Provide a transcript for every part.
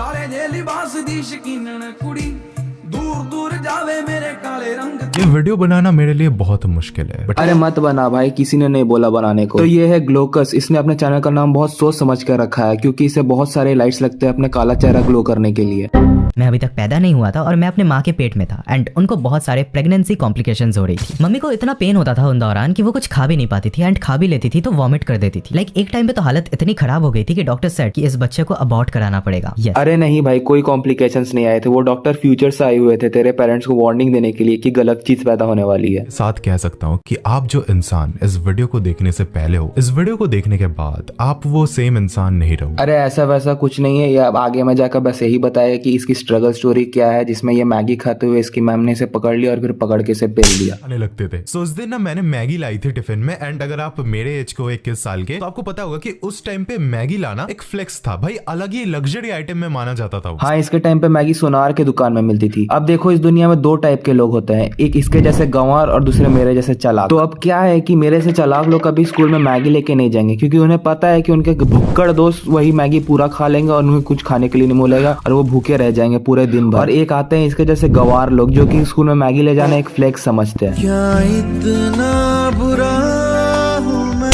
काले जे लिबास दी शकीनन कुड़ी दूर दूर जावे मेरे काले रंग। ये वीडियो बनाना मेरे लिए बहुत मुश्किल है। अरे मत बना भाई, किसी ने नहीं बोला बनाने को। तो ये है ग्लोकस। इसने अपने चैनल का नाम बहुत सोच समझ कर रखा है क्योंकि इसे बहुत सारे लाइट्स लगते हैं अपने काला चेहरा ग्लो करने के लिए। मैं अभी तक पैदा नहीं हुआ था और मैं अपने माँ के पेट में था एंड उनको बहुत सारे प्रेगनेंसी कॉम्प्लिकेशंस हो रही थी। मम्मी को इतना पेन होता था उन दौरान कि वो कुछ खा भी नहीं पाती थी एंड खा भी लेती थी तो वॉमिट कर देती थी। लाइक एक टाइम पे तो हालत इतनी खराब हो गई थी कि डॉक्टर सेड कि इस बच्चे को अबॉर्ट कराना पड़ेगा। Yes. अरे नहीं भाई, कोई कॉम्प्लिकेशंस नहीं आए थे। वो डॉक्टर फ्यूचर से आए हुए थे तेरे पेरेंट्स को वार्निंग देने के लिए कि गलत चीज पैदा होने वाली है। साथ कह सकता हूँ कि आप जो इंसान इस वीडियो को देखने से पहले हो, इस वीडियो को देखने के बाद आप वो सेम इंसान नहीं रहो। अरे ऐसा वैसा कुछ नहीं है। ये अब आगे में जाकर बस यही बताया कि इसकी स्ट्रगल स्टोरी क्या है, जिसमें ये मैगी खाते हुए इसकी मैम ने इसे पकड़ लिया और फिर पकड़ के इसे पेल दिया। आने लगते थे। सो उस दिन ना मैंने मैगी लाई थी टिफिन में एंड अगर आप मेरे एज को 21 साल के तो आपको पता होगा कि उस टाइम पे मैगी लाना एक फ्लेक्स था भाई, अलग ही लग्जरी आइटम में माना जाता था। हाँ, इसके टाइम पे मैगी सोनार के दुकान में मिलती थी। अब देखो इस दुनिया में दो टाइप के लोग होते हैं, एक इसके जैसे गंवार और दूसरे मेरे जैसे चालाक। तो अब क्या है कि मेरे से चालाक लोग कभी स्कूल में मैगी लेके नहीं जाएंगे क्योंकि उन्हें पता है कि उनके भुक्कड़ दोस्त वही मैगी पूरा खा लेंगे और उन्हें कुछ खाने के लिए नहीं मिलेगा और वो भूखे रह जाएंगे पूरे दिन भर। और एक आते हैं इसके जैसे गंवार लोग जो कि स्कूल में मैगी ले जाना एक फ्लेक्स समझते हैं। क्या इतना बुरा हूं मैं?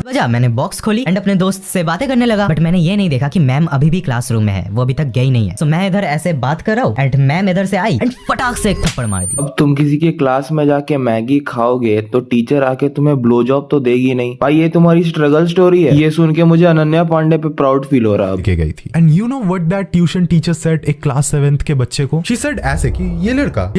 वजह मैंने बॉक्स खोली एंड अपने दोस्त से बातें करने लगा बट मैंने ये नहीं देखा कि मैम अभी भी क्लासरूम में है, वो अभी तक गई नहीं है। तो मैं इधर ऐसे बात कर रहा हूँ एंड मैम इधर से आई एंड फटाक से एक थप्पड़ मार दी। अब तुम किसी के क्लास में जाके मैगी खाओगे तो टीचर आके तुम्हें ब्लो जॉब तो देगी नहीं भाई। ये तुम्हारी स्ट्रगल स्टोरी है। ये सुन के मुझे अनन्या पांडे पे प्राउड फील हो रहा है। के गई थी and you know what that tuition teacher said एक क्लास 7th के बच्चे को। शी सेड ऐसे कि ये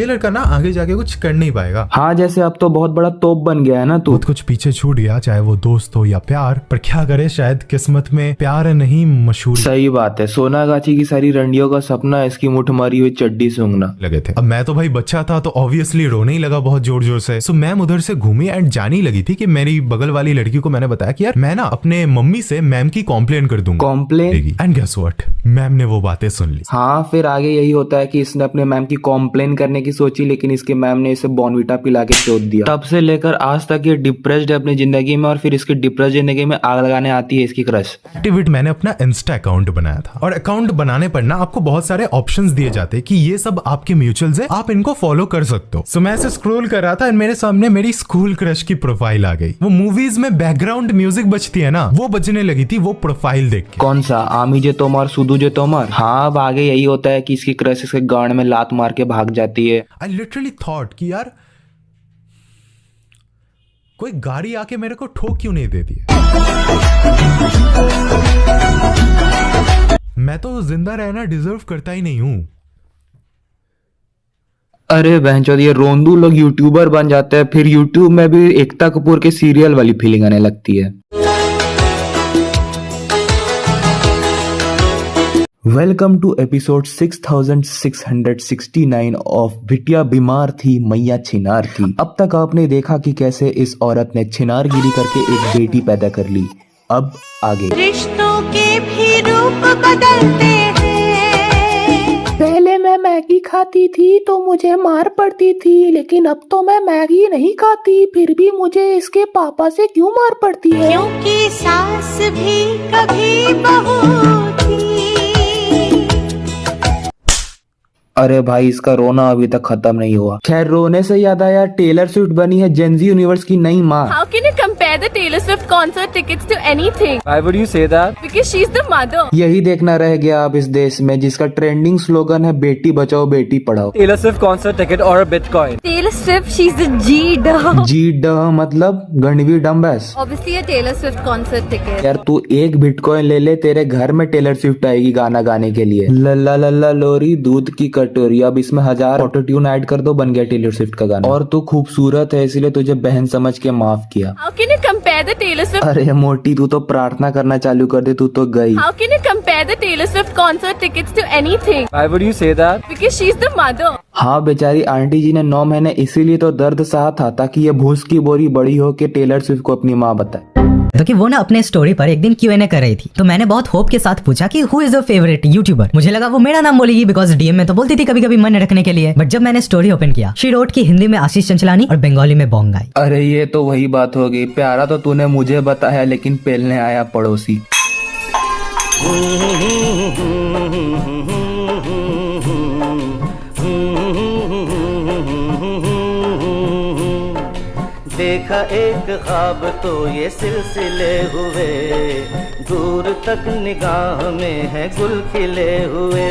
लड़का ना आगे जाके कुछ कर नहीं पाएगा। हाँ, जैसे अब तो बहुत बड़ा तोप बन गया है ना तू। बहुत कुछ पीछे छूट गया, चाहे वो दोस्त हो या प्यार, पर क्या करे शायद किस्मत में प्यार नहीं मशहूर। सही बात है। सोनागाछी की सारी रंडियों का सपना इसकी मुठ मारी हुई चड्डी सूंघना लगे थे। अब मैं तो भाई बच्चा था तो ऑब्वियसली रोने ही लगा बहुत जोर जोर से। सो मैम उधर से घूमी एंड जानी लगी थी कि मेरी बगल वाली लड़की को मैंने बताया कि यार मैं ना अपने मम्मी से मैम की कॉम्प्लेन कर दूंगा। Complain? And guess what, ma'am ने वो बातें सुन ली। हाँ, फिर आगे यही होता है कि इसने अपने मैम की कॉम्प्लेन करने की सोची लेकिन इसके मैम ने इसे बॉर्नविटा पिला के चोट दिया। तब से लेकर आज तक ये डिप्रेस्ड है अपनी जिंदगी में और फिर इसकी डिप्रेस जिंदगी में आग लगाने आती है इसकी क्रश। एक्टिविटी मैंने अपना इंस्टा अकाउंट बनाया था और अकाउंट बनाने पर ना आपको बहुत सारे ऑप्शंस दिए जाते हैं कि ये सब आपके म्यूचुअल्स है, आप इनको फॉलो कर सकते हो। सो मैं ऐसे स्क्रॉल कर रहा था और मेरे सामने मेरी स्कूल क्रश की प्रोफाइल आ गई। वो मूवीज में बैकग्राउंड म्यूजिक बजती है ना, वो बजने लगी थी वो प्रोफाइल देख के। कौन सा? आमी जे तोमर, सुदू जे तोमर? हाँ, अब आगे यही होता है कि इसकी क्रश इसके गांड में लात मार के भाग जाती है। आई लिटरली थॉट कि यार कोई गाड़ी आके मेरे को ठोक क्यों नहीं देती है। मैं तो जिंदा रहना डिजर्व करता ही नहीं हूं। अरे बहनचोद, ये रोंदू लोग यूट्यूबर बन जाते हैं फिर यूट्यूब में भी एकता कपूर के सीरियल वाली फीलिंग आने लगती है। वेलकम टू एपिसोड 6669 ऑफ बिटिया बीमार थी मैया छिनार थी। अब तक आपने देखा कि कैसे इस औरत ने छिनारगिरी करके एक बेटी पैदा कर ली। अब आगे रिश्तों के भी रूप बदलते हैं। पहले मैं मैगी खाती थी तो मुझे मार पड़ती थी, लेकिन अब तो मैं मैगी नहीं खाती फिर भी मुझे इसके पापा से क्यों मार पड़ती है? क्योंकि सास भी कभी बहू थी। अरे भाई, इसका रोना अभी तक खत्म नहीं हुआ। खैर, रोने से याद आया, टेलर स्विफ्ट बनी है जेन ज़ी यूनिवर्स की नई माँ। How can you compare the Taylor Swift concert tickets to anything? Why would you say that? Because she's the mother. यही देखना रह गया अब इस देश में जिसका ट्रेंडिंग स्लोगन है Beti Bachao Beti Padhao. Taylor Swift concert ticket or a Bitcoin? Taylor Swift, she's the G dog. जी ड मतलब गणवी डम्बैस। Obviously a Taylor Swift concert ticket. यार तू एक बिटकॉइन ले ले, तेरे घर में टेलर स्विफ्ट आएगी गाना गाने के लिए। लल्ला लल्ला लोरी दूध की कटोरी। अब इसमें 1000 ऑटो ट्यून ऐड कर दो, बन गया टेलर स्विफ्ट का गाना। और तू खूबसूरत है इसलिए तुझे बहन समझ के माफ किया। How can you compare the Taylor Swift? अरे मोटी, तू तो प्रार्थना करना चालू कर दे, तू तो गई। How can you compare the Taylor Swift concert tickets to anything? Why would you say that? Because she's the mother. हाँ, बेचारी आंटी जी ने 9 महीने इसीलिए तो दर्द सहा था ताकि ये भूस की बोरी बड़ी हो के टेलर स्विफ्ट को अपनी माँ बताए। तो कि वो ना अपने स्टोरी पर एक दिन Q&A कर रही थी, तो मैंने बहुत होप के साथ पूछा कि who is your favourite YouTuber. मुझे लगा वो मेरा नाम बोलेगी बिकॉज डीएम में तो बोलती थी कभी कभी मन रखने के लिए, बट जब मैंने स्टोरी ओपन किया शी रोट की हिंदी में आशीष चंचलानी और बंगाली में बोंगाई। अरे ये तो वही बात हो गई, प्यारा तो तूने मुझे बताया लेकिन पेलने आया पड़ोसी। देखा एक ख्वाब तो ये सिलसिले हुए, दूर तक निगाह में है गुल खिले हुए।